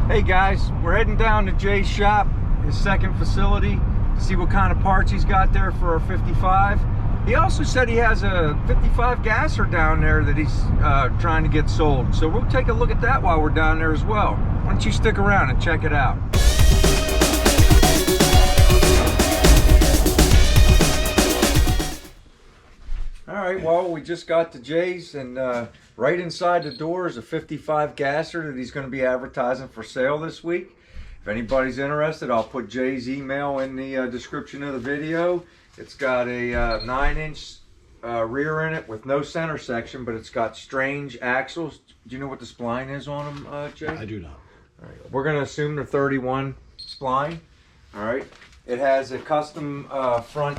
Hey guys, we're heading down to Jay's shop, his second facility, to see what kind of parts he's got there for our 55. He also said he has a 55 gasser down there that he's trying to get sold. So we'll take a look at that while we're down there as well. Why don't you stick around and check it out. All right, well, we just got to Jay's, and right inside the door is a 55 gasser that he's going to be advertising for sale this week. If anybody's interested, I'll put Jay's email in the description of the video. It's got a 9-inch rear in it with no center section, but it's got strange axles. Do you know what the spline is on them, Jay? I do not. All right, we're going to assume they're 31 spline. All right, it has a custom front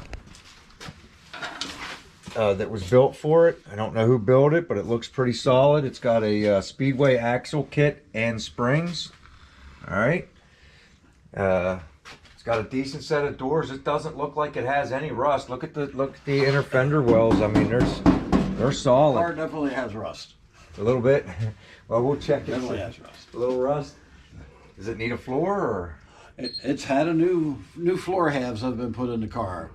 that was built for it. I don't know who built it, but it looks pretty solid. It's got a Speedway axle kit and springs. All right. It's got a decent set of doors. It doesn't look like it has any rust. Look at the inner fender wells. I mean, they're solid. The car definitely has rust. A little bit. Well, we'll check it. Definitely has rust. A little rust. Does it need a floor or? It's had a new floor halves have been put in the car.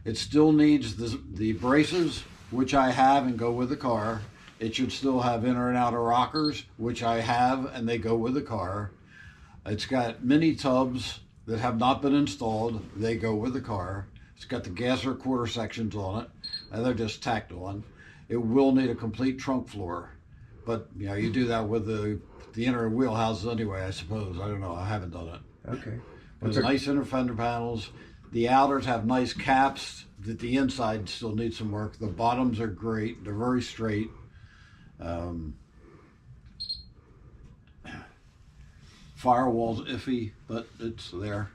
It still needs the braces, which I have and go with the car. It should still have inner and outer rockers, which I have and they go with the car. It's got mini tubs that have not been installed. They go with the car. It's got the gasser quarter sections on it, and they're just tacked on. It will need a complete trunk floor, but you know, you do that with the inner wheel houses anyway, I suppose. I don't know. I haven't done it. Okay. There's nice inner fender panels. The outers have nice caps. That the inside still needs some work. The bottoms are great. They're very straight. Firewall's iffy, but it's there.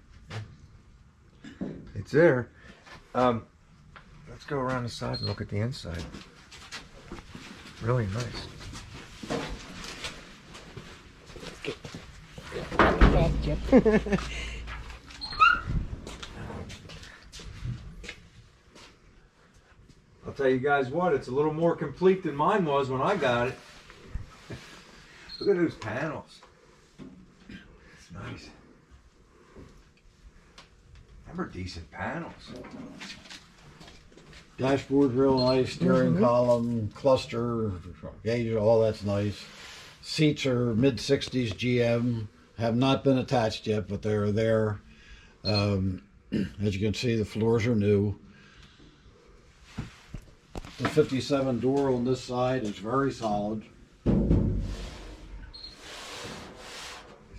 It's there. Let's go around the side and look at the inside. Really nice. I'll tell you guys what, it's a little more complete than mine was when I got it. Look at those panels. It's nice. Them are decent panels. Dashboard's real nice. Steering column, cluster, gauge, all that's nice. Seats are mid-60s GM. Have not been attached yet, but they're there. As you can see, the floors are new. The 57 door on this side is very solid. Yes,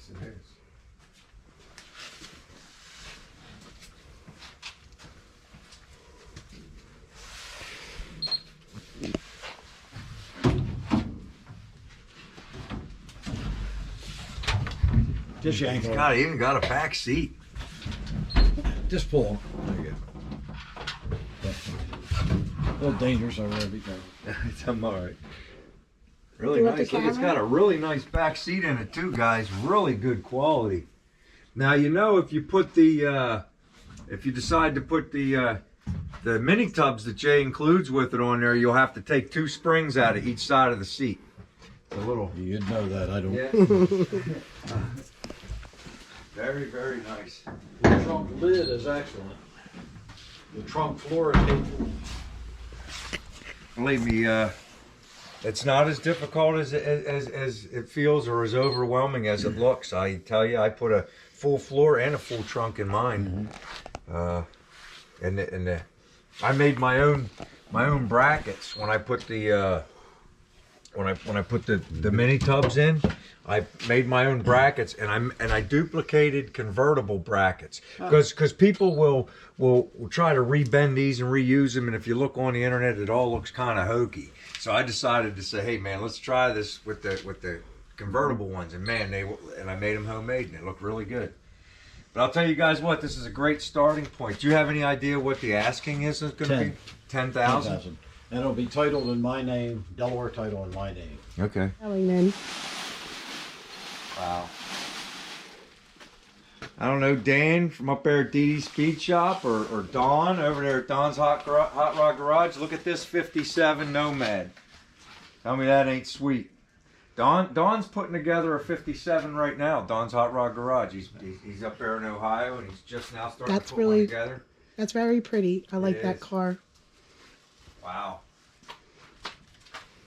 it is. Just yank It's on got it. even got a back seat. Just pull. There you go. A little dangerous over there, be careful. I'm all right. Really You want nice. the Look, it's camera? got a really nice back seat in it too, guys. Really good quality. Now you know if you put the, if you decide to put the mini tubs that Jay includes with it on there, you'll have to take 2 springs out of each side of the seat. It's a little. You'd know that, I don't. Yeah. Very, very nice. The trunk lid is excellent. The trunk floor is capable. Believe me, it's not as difficult as it feels or as overwhelming as it looks. I tell you, I put a full floor and a full trunk in mine, and I made my own brackets when I put the when I put the mini tubs in. I made my own brackets, and I duplicated convertible brackets because people will try to rebend these and reuse them, and if you look on the internet, it all looks kind of hokey. So I decided to say, hey man, let's try this with the convertible ones, and man, I made them homemade, and it looked really good. But I'll tell you guys what, this is a great starting point. Do you have any idea what the asking is going to be? 10,000. And it'll be titled in my name, Delaware title in my name. Okay. Selling then. Wow. I don't know, Dan from up there at Dee Dee's Speed Shop or Don over there at Don's Hot Rod Garage. Look at this 57 Nomad. Tell me that ain't sweet. Don's putting together a 57 right now. Don's Hot Rod Garage. He's up there in Ohio, and he's just now starting to put one together. That's very pretty. I like that is. car. Wow.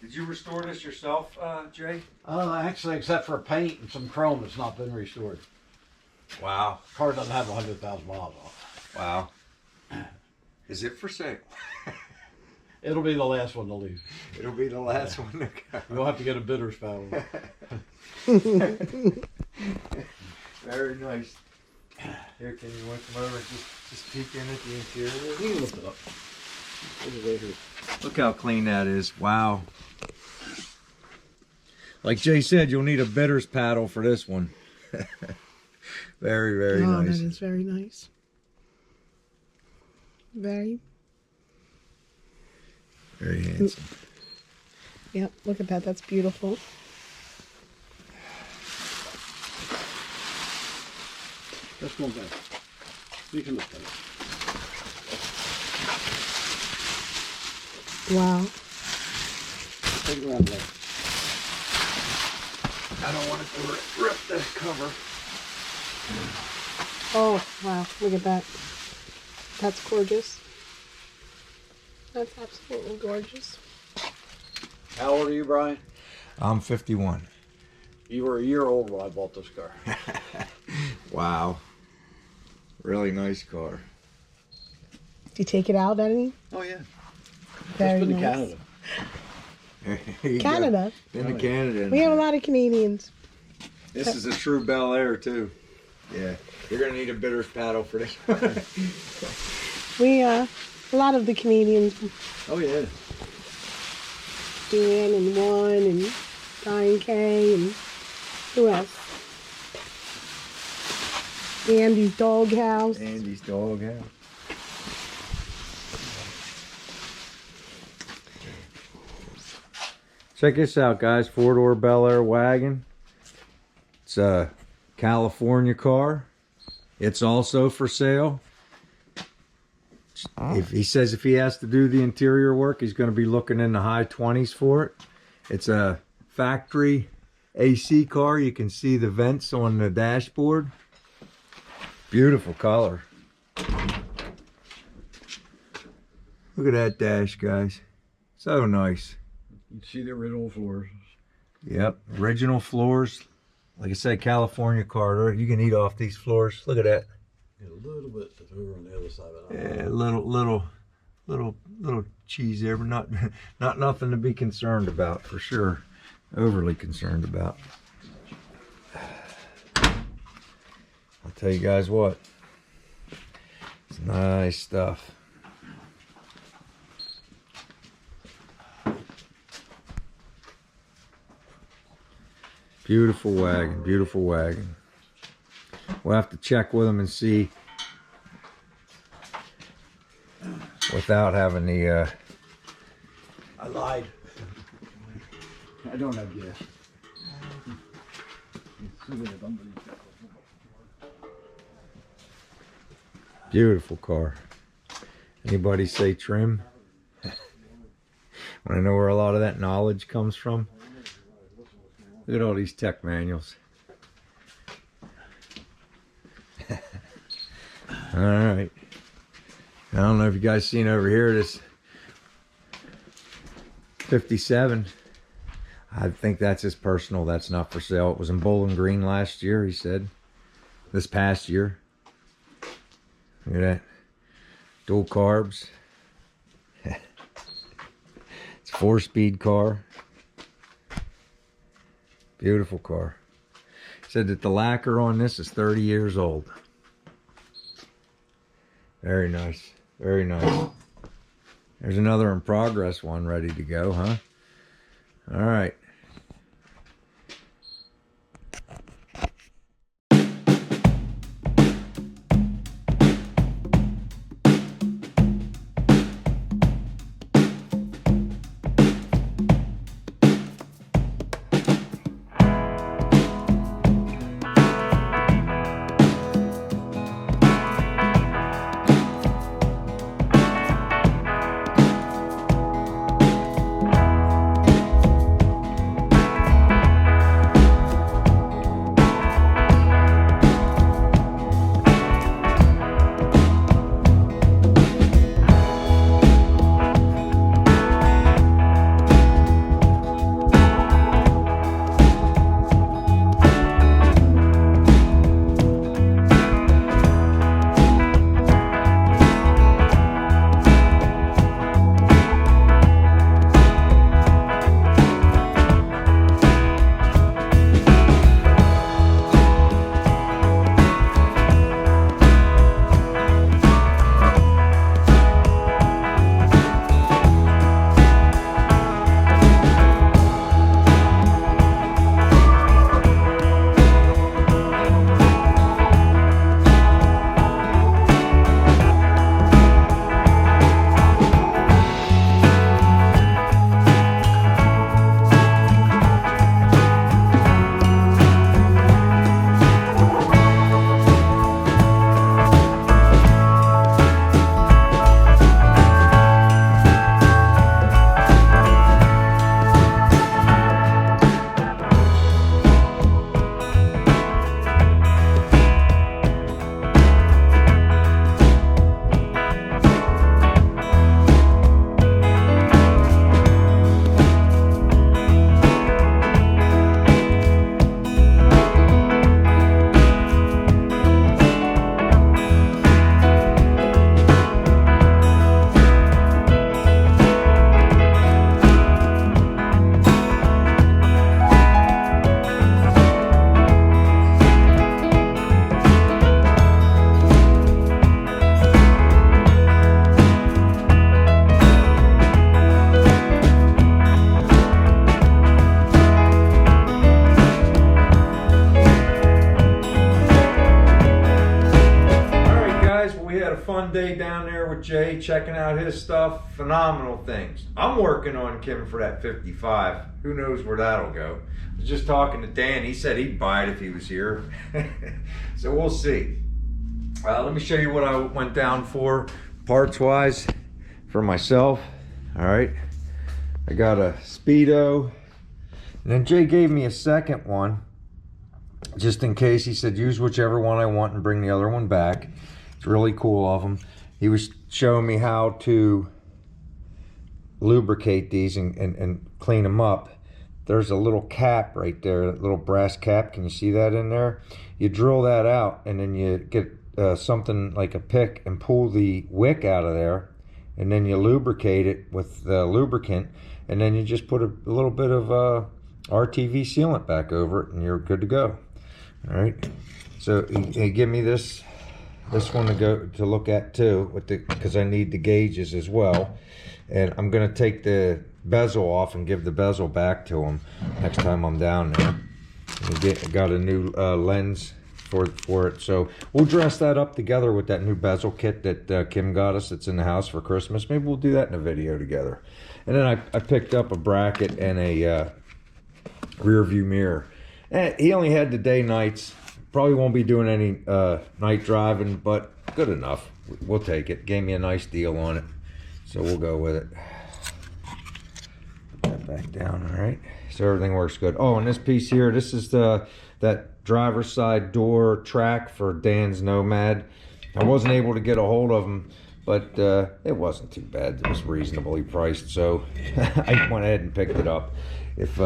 Did you restore this yourself, Jay? Actually, except for paint and some chrome, it's not been restored. Wow. Car doesn't have 100,000 miles on it. Wow. Is it for sale? It'll be the last one to leave. It'll be the last one to go. You'll have to get a bidder's paddle. Very nice. Here, can you want to come over and just peek in at the interior? You can lift it up. Right here. Look how clean that is. Wow. Like Jay said, you'll need a bidder's paddle for this one. Very, very nice. That is very nice. Very handsome. Yep, look at that. That's beautiful. Let's go back. You can lift that up. Wow. Take it around there. I don't want it to rip the cover. Oh, wow. Look at that. That's gorgeous. That's absolutely gorgeous. How old are you, Brian? I'm 51. You were a year old when I bought this car. Wow. Really nice car. Did you take it out, Eddie? Oh, yeah. Very It's been nice. to Canada. There you go. Canada. Been to Canada. We have a lot of Canadians. This is a true Bel Air, too. Yeah. You're going to need a bidder's paddle for this one. A lot of the Canadians, Oh, yeah. Dan and One and Brian Kay and who else? Andy's Doghouse. Andy's Doghouse. Check this out, guys. Four-door Bel Air wagon. It's a California car. It's also for sale. If he says if he has to do the interior work, he's going to be looking in the high 20s for it. It's a factory AC car. You can see the vents on the dashboard. Beautiful color. Look at that dash, guys. So nice. You can see the original floors. Yep, original floors. Like I said, California car. You can eat off these floors. Look at that. A little bit over on the other side of it. Yeah, little cheese there, but not nothing to be concerned about for sure. Overly concerned about. I'll tell you guys what. It's nice stuff. Beautiful wagon, beautiful wagon. We'll have to check with them and see without having the I lied. I don't have gas. beautiful car. Anybody say trim? Want to know where a lot of that knowledge comes from? Look at all these tech manuals. All right. I don't know if you guys seen over here this 57. I think that's his personal. That's not for sale. It was in Bowling Green last year, he said. This past year. Look at that. Dual carbs. It's a 4-speed car. Beautiful car. Said that the lacquer on this is 30 years old. Very nice. Very nice. There's another in progress one ready to go, huh? All right. fun day down there with Jay, checking out his stuff. Phenomenal things. I'm working on Kim for that 55. Who knows where that'll go. I was just talking to Dan. He said he'd buy it if he was here. So we'll see. Let me show you what I went down for parts-wise for myself. All right. I got a Speedo. And then Jay gave me a second one, just in case. He said, use whichever one I want and bring the other one back. It's really cool of him. He was showing me how to lubricate these and clean them up. There's a little cap right there, a little brass cap. Can you see that in there? You drill that out, and then you get something like a pick and pull the wick out of there, and then you lubricate it with the lubricant, and then you just put a little bit of RTV sealant back over it, and you're good to go. All right. So he give me this one to look at too, because I need the gauges as well, and I'm gonna take the bezel off and give the bezel back to him next time I'm down there. Got a new lens for it, so we'll dress that up together with that new bezel kit that Kim got us that's in the house for Christmas. Maybe we'll do that in a video together. And then I picked up a bracket and a rear view mirror. And he only had the day nights. Probably won't be doing any night driving, but good enough. We'll take it. Gave me a nice deal on it, so we'll go with it. Put that back down. All right, so everything works good. Oh, and this piece here, this is that driver's side door track for Dan's Nomad. I wasn't able to get a hold of him, but it wasn't too bad. It was reasonably priced, so I went ahead and picked it up. If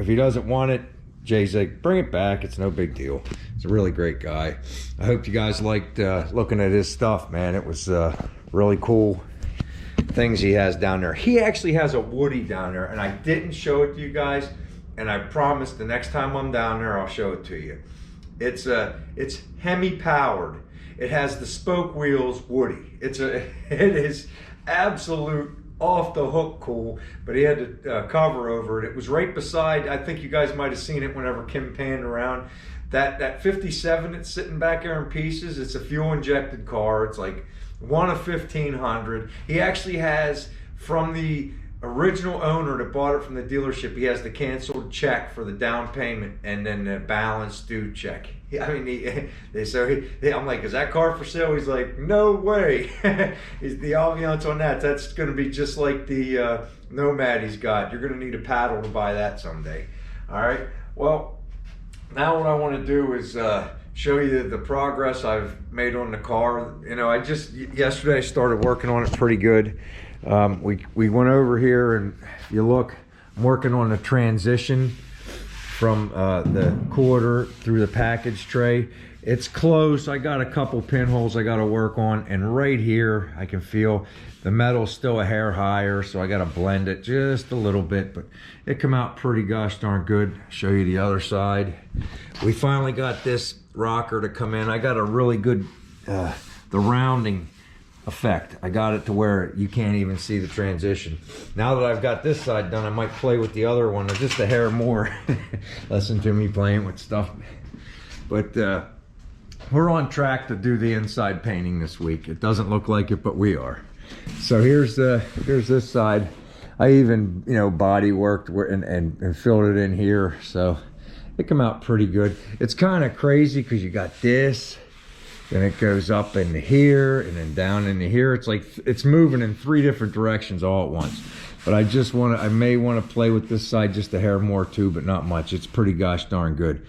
he doesn't want it, Jay's like, bring it back. It's no big deal. He's a really great guy. I hope you guys liked looking at his stuff, man. It was really cool things he has down there. He actually has a Woody down there, and I didn't show it to you guys. And I promise the next time I'm down there, I'll show it to you. It's Hemi powered. It has the spoke wheels Woody. It is absolute off the hook cool, but he had a cover over it. It was right beside, I think you guys might have seen it whenever Kim panned around. That 57 that's sitting back there in pieces, it's a fuel injected car. It's like one of 1,500. He actually has, from the original owner that bought it from the dealership, he has the canceled check for the down payment and then the balance due check. I mean, I'm like, is that car for sale? He's like, no way. Is the ambiance on that's going to be just like the Nomad he's got. You're going to need a paddle to buy that someday. All right. Well, now what I want to do is show you the progress I've made on the car. You know, yesterday I started working on it pretty good. We went over here, and if you look, I'm working on a transition from the quarter through the package tray. It's close. I got a couple pinholes I got to work on, and right here I can feel the metal's still a hair higher, so I got to blend it just a little bit, but it come out pretty gosh darn good. Show you the other side. We finally got this rocker to come in. I got a really good the rounding effect. I got it to where you can't even see the transition. Now that I've got this side done, I might play with the other one just a hair more. Listen to me playing with stuff. But we're on track to do the inside painting this week. It doesn't look like it, but we are. So here's this side. I even, body worked and filled it in here, so it came out pretty good. It's kind of crazy because you got this, then it goes up into here and then down into here. It's like it's moving in 3 different directions all at once. But I may want to play with this side just a hair more too, but not much. It's pretty gosh darn good.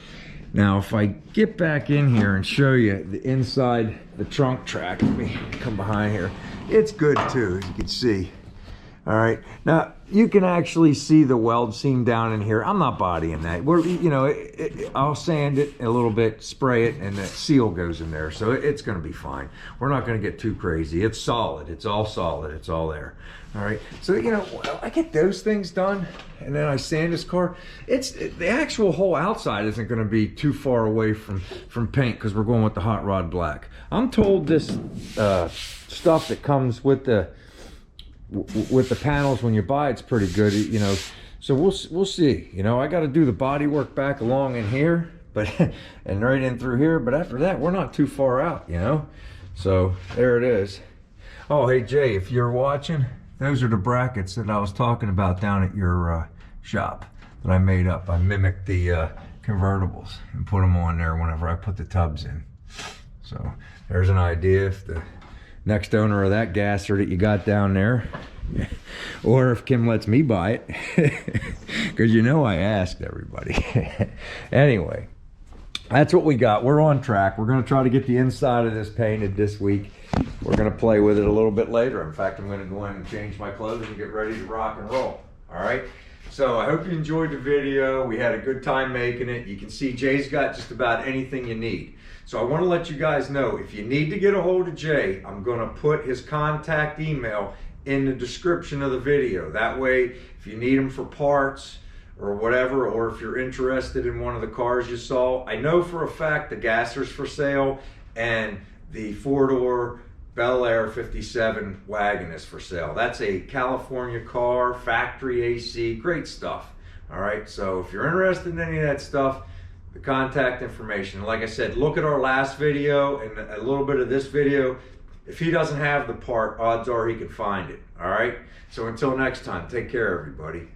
Now if I get back in here and show you the inside, the trunk track, let me come behind here. It's good too, as you can see. All right, now you can actually see the weld seam down in here. I'm not bodying that. I'll sand it a little bit, spray it, and the seal goes in there. So it's gonna be fine. We're not gonna get too crazy. It's solid, it's all solid, it's all there. All right, so I get those things done, and then I sand this car. The actual whole outside isn't gonna be too far away from paint because we're going with the hot rod black. I'm told this stuff that comes with the panels when you buy it's pretty good, so we'll see. I got to do the body work back along in here, but and right in through here, but after that we're not too far out, So there it is. Oh, hey Jay, if you're watching, those are the brackets that I was talking about down at your shop that I made up. I mimicked the convertibles and put them on there whenever I put the tubs in. So there's an idea if the next owner of that gasser that you got down there, or if Kim lets me buy it, because you know I asked everybody. Anyway, that's what we got. We're on track. We're going to try to get the inside of this painted this week. We're going to play with it a little bit later. In fact, I'm going to go in and change my clothes and get ready to rock and roll. All right? So I hope you enjoyed the video. We had a good time making it. You can see Jay's got just about anything you need. So I want to let you guys know, if you need to get a hold of Jay, I'm going to put his contact email in the description of the video. That way, if you need him for parts or whatever, or if you're interested in one of the cars you saw, I know for a fact the gasser's for sale and the 4-door Bel Air 57 wagon is for sale. That's a California car, factory AC, great stuff. All right, so if you're interested in any of that stuff, the contact information. Like I said, look at our last video and a little bit of this video. If he doesn't have the part, odds are he can find it. All right, so until next time, take care, everybody.